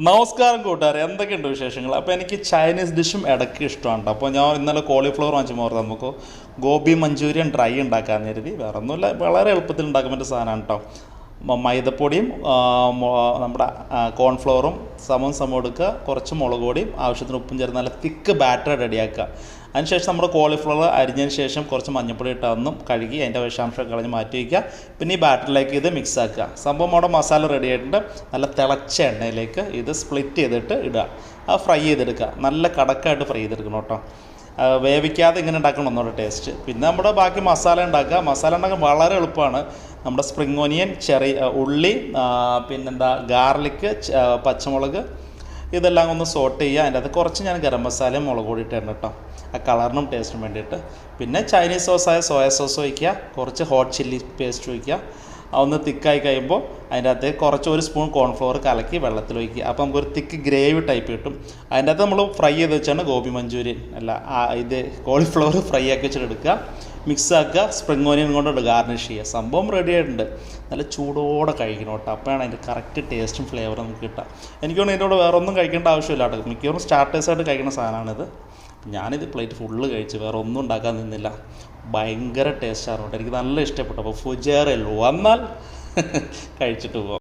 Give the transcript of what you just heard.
നമസ്കാരം കൂട്ടുകാരെ, എന്തൊക്കെയുണ്ട് വിശേഷങ്ങൾ? അപ്പോൾ എനിക്ക് ചൈനീസ് ഡിഷും ഇടയ്ക്ക് ഇഷ്ടമാണ്. അപ്പോൾ ഞാൻ ഇന്നലെ കോളിഫ്ലവർ വാങ്ങിച്ചപ്പോൾ ഓർത്ത് നമുക്ക് ഗോബി മഞ്ചൂരിയൻ ഡ്രൈ ഉണ്ടാക്കാൻ കരുതി. വേറെ ഒന്നുമില്ല, വളരെ എളുപ്പത്തിൽ ഉണ്ടാക്കാൻ പറ്റിയ സാധനമാണ് കേട്ടോ. മൈദപ്പൊടിയും നമ്മുടെ കോൺഫ്ലവറും സമം എടുക്കുക, കുറച്ച് മുളക് പൊടിയും ആവശ്യത്തിന് ഉപ്പും ചേർന്ന് നല്ല തിക്ക് ബാറ്റർ റെഡിയാക്കുക. അതിനുശേഷം നമ്മുടെ കോളിഫ്ലവർ അരിഞ്ഞതിന് ശേഷം കുറച്ച് മഞ്ഞൾപ്പൊടി ഇട്ട് അന്നും കഴുകി അതിൻ്റെ വിഷാംശം കളഞ്ഞ് മാറ്റി വയ്ക്കുക. പിന്നെ ഈ ബാറ്ററിലേക്ക് ഇത് മിക്സ് ആക്കുക. സംഭവം അവിടെ മസാല റെഡി ആയിട്ടുണ്ട്. നല്ല തിളച്ച എണ്ണയിലേക്ക് ഇത് സ്പ്ലിറ്റ് ചെയ്തിട്ട് ഇടുക. അത് ഫ്രൈ ചെയ്തെടുക്കുക. നല്ല കടക്കായിട്ട് ഫ്രൈ ചെയ്തെടുക്കണം കേട്ടോ. വേവിക്കാതെ ഇങ്ങനെ ഉണ്ടാക്കണം ഒന്നുകൂടെ ടേസ്റ്റ്. പിന്നെ നമ്മുടെ ബാക്കി മസാല ഉണ്ടാക്കുക. മസാല ഉണ്ടാക്കാൻ വളരെ എളുപ്പമാണ്. നമ്മുടെ സ്പ്രിംഗ് ഓനിയൻ, ചെറിയ ഉള്ളി, പിന്നെന്താ ഗാർലിക്ക്, പച്ചമുളക്, ഇതെല്ലാം ഒന്ന് സോട്ട് ചെയ്യുക. അതിൻ്റെ അകത്ത് കുറച്ച് ഞാൻ ഗരം മസാലയും മുളക് പൊടി ഇട്ടിട്ടുണ്ട് കേട്ടോ, ആ കളറിനും ടേസ്റ്റിനും വേണ്ടിയിട്ട്. പിന്നെ ചൈനീസ് സോസായ സോയ സോസ് ഒഴിക്കുക, കുറച്ച് ഹോട്ട് ചില്ലി പേസ്റ്റ് ഒഴിക്കുക. ഒന്ന് തിക്കായി കഴിയുമ്പോൾ അതിൻ്റെ അകത്ത് കുറച്ച് ഒരു സ്പൂൺ കോൺഫ്ലവർ കലക്കി വെള്ളത്തിൽ ഒഴിക്കുക. അപ്പോൾ നമുക്കൊരു തിക്ക് ഗ്രേവി ടൈപ്പ് കിട്ടും. അതിൻ്റെ അകത്ത് നമ്മൾ ഫ്രൈ ചെയ്ത് വെച്ചാണ് ഗോബി മഞ്ചൂരിയൻ അല്ല ഇത് കോളിഫ്ലവർ ഫ്രൈ ആക്കി വെച്ചിട്ട് എടുക്കുക, മിക്സ് ആക്കുക, സ്പ്രിംഗ് ഓനിയൻ കൊണ്ട് ഗാർണിഷ് ചെയ്യുക. സംഭവം റെഡി ആയിട്ടുണ്ട്. നല്ല ചൂടോടെ കഴിക്കണം കേട്ടോ. അപ്പോഴാണ് അതിൻ്റെ കറക്റ്റ് ടേസ്റ്റും ഫ്ലേവറും നമുക്ക് കിട്ടുക. എനിക്ക് തോന്നുന്നു ഇതിൻ്റെ കൂടെ വേറെ ഒന്നും കഴിക്കേണ്ട ആവശ്യമില്ല കേട്ടോ. മിക്കവാറും സ്റ്റാർട്ടേഴ്സായിട്ട് കഴിക്കുന്ന സാധനമാണിത്. ഞാനിത് പ്ലേറ്റ് ഫുള്ള് കഴിച്ച് വേറെ ഒന്നും ഉണ്ടാക്കാൻ നിന്നില്ല. ഭയങ്കര ടേസ്റ്റാണ് കേട്ടോ. എനിക്ക് നല്ല ഇഷ്ടപ്പെട്ടു. അപ്പോൾ ഫുജേറല്ലോ വന്നാൽ കഴിച്ചിട്ട് പോകാം.